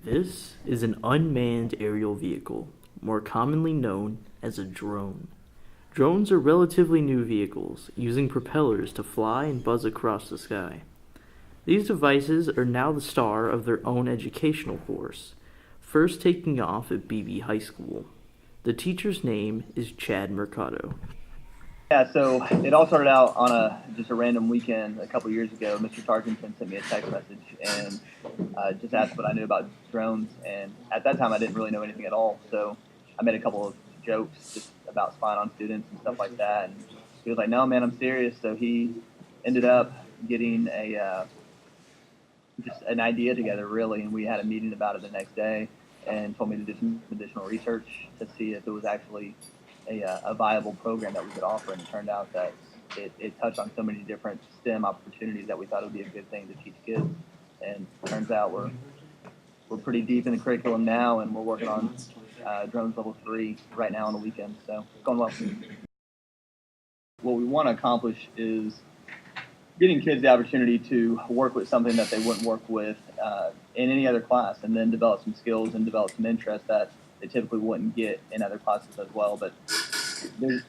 This is an unmanned aerial vehicle, more commonly known as a drone. Drones are relatively new vehicles, using propellers to fly and buzz across the sky. These devices are now the star of their own educational course, first taking off at BB High School. The teacher's name is Chad Mercado. Yeah, so it all started out on just a random weekend a couple years ago. Mr. Tarkington sent me a text message and just asked what I knew about drones. And at that time, I didn't really know anything at all. So I made a couple of jokes just about spying on students and stuff like that. And he was like, "No, man, I'm serious." So he ended up getting just an idea together, really, and we had a meeting about it the next day and told me to do some additional research to see if it was actually a viable program that we could offer. And it turned out that it touched on so many different STEM opportunities that we thought it would be a good thing to teach kids. And it turns out we're pretty deep in the curriculum now, and we're working on drones level 3 right now on the weekend. So it's going well. What we want to accomplish is getting kids the opportunity to work with something that they wouldn't work with in any other class, and then develop some skills and develop some interest that they typically wouldn't get in other classes as well. But there's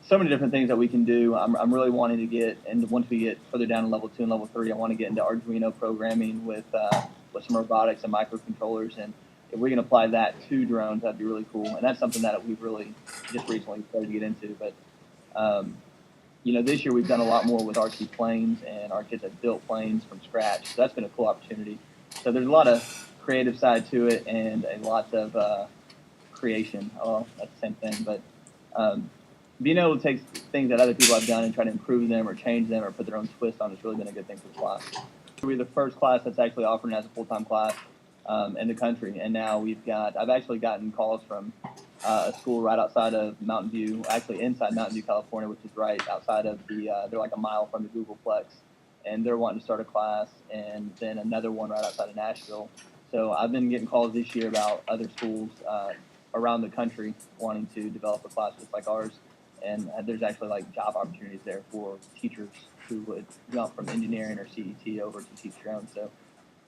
so many different things that we can do. I'm really wanting to get, and once we get further down to level 2 and level 3, I want to get into Arduino programming with some robotics and microcontrollers. And if we can apply that to drones, that'd be really cool. And that's something that we've really just recently started to get into. But this year we've done a lot more with RC planes, and our kids have built planes from scratch. So that's been a cool opportunity. So there's a lot of creative side to it, and a lot of creation. Oh, that's the same thing. But being able to take things that other people have done and try to improve them or change them or put their own twist on, it's really been a good thing for the class. We're the first class that's actually offering as a full-time class in the country. And now I've actually gotten calls from a school right outside of Mountain View, actually inside Mountain View, California, which is right outside of they're like a mile from the Googleplex. And they're wanting to start a class, and then another one right outside of Nashville. So I've been getting calls this year about other schools around the country wanting to develop a class just like ours. And there's actually like job opportunities there for teachers who would jump from engineering or CET over to teach drones. So,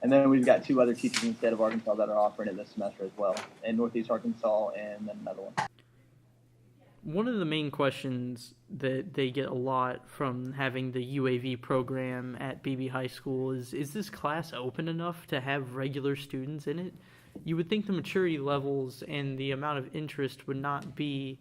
and then we've got 2 other teachers in the state of Arkansas that are offering it this semester as well, in Northeast Arkansas, and then another one. One of the main questions that they get a lot from having the UAV program at BB High School is this class open enough to have regular students in it? You would think the maturity levels and the amount of interest would not be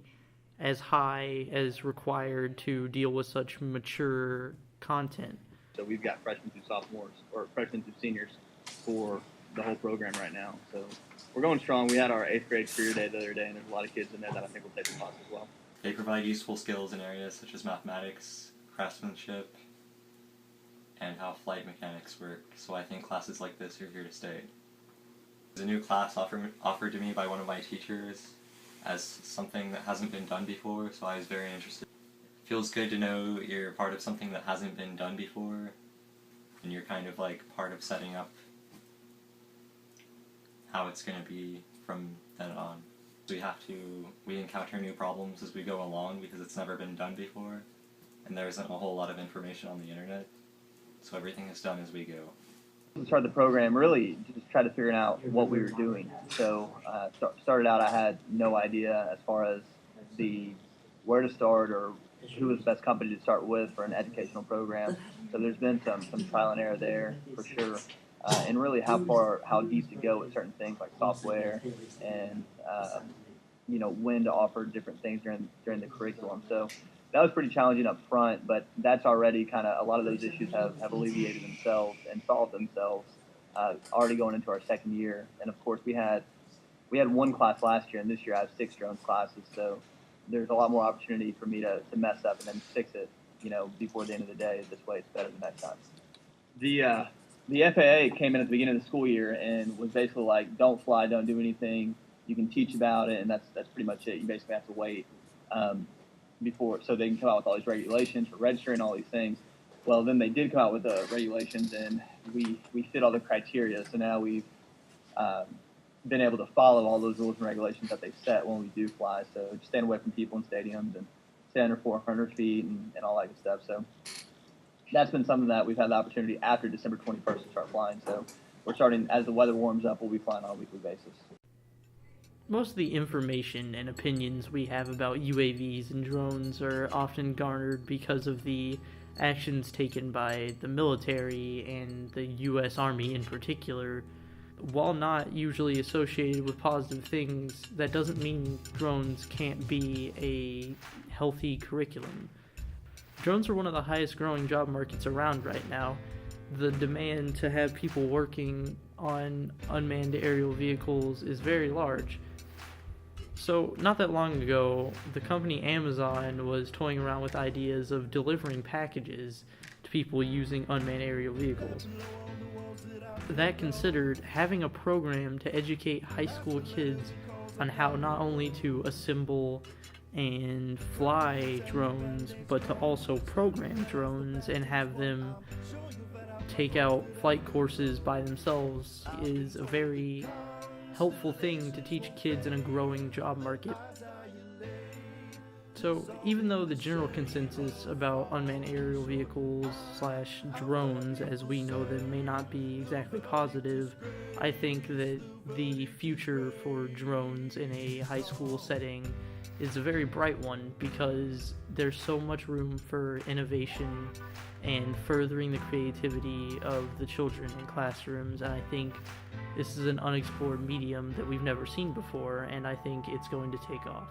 as high as required to deal with such mature content. So we've got freshmen through sophomores, or freshmen through seniors, for the whole program right now. So we're going strong. We had our 8th grade career day the other day, and there's a lot of kids in there that I think will take the class as well. They provide useful skills in areas such as mathematics, craftsmanship, and how flight mechanics work, so I think classes like this are here to stay. There's a new class offered to me by one of my teachers as something that hasn't been done before, so I was very interested. It feels good to know you're part of something that hasn't been done before, and you're kind of like part of setting up how it's going to be from then on. We encounter new problems as we go along because it's never been done before, and there isn't a whole lot of information on the internet, so everything is done as we go. To start the program, really just try to figure out what we were doing. So started out, I had no idea as far as where to start or who was the best company to start with for an educational program. So there's been some trial and error there for sure, and really how deep to go with certain things like software and when to offer different things during the curriculum. So that was pretty challenging up front, but that's already kind of, a lot of those issues have alleviated themselves and solved themselves already going into our 2nd year. And of course we had 1 class last year, and this year I have 6 drones classes. So there's a lot more opportunity for me to mess up and then fix it, before the end of the day. This way it's better the next time. The FAA came in at the beginning of the school year and was basically like, don't fly, don't do anything. You can teach about it, and that's pretty much it. You basically have to wait so they can come out with all these regulations for registering all these things. Well, then they did come out with the regulations, and we fit all the criteria. So now we've been able to follow all those rules and regulations that they set when we do fly. So just staying away from people in stadiums and stay under 400 feet and all that good stuff. So that's been something that we've had the opportunity after December 21st to start flying. So we're starting, as the weather warms up, we'll be flying on a weekly basis. Most of the information and opinions we have about UAVs and drones are often garnered because of the actions taken by the military and the U.S. Army in particular. While not usually associated with positive things, that doesn't mean drones can't be a healthy curriculum. Drones are one of the highest growing job markets around right now. The demand to have people working on unmanned aerial vehicles is very large. So, not that long ago, the company Amazon was toying around with ideas of delivering packages to people using unmanned aerial vehicles. That considered, having a program to educate high school kids on how not only to assemble and fly drones, but to also program drones and have them take out flight courses by themselves is a very helpful thing to teach kids in a growing job market. So even though the general consensus about unmanned aerial vehicles / drones as we know them may not be exactly positive, I think that the future for drones in a high school setting is a very bright one because there's so much room for innovation and furthering the creativity of the children in classrooms, and I think this is an unexplored medium that we've never seen before, and I think it's going to take off.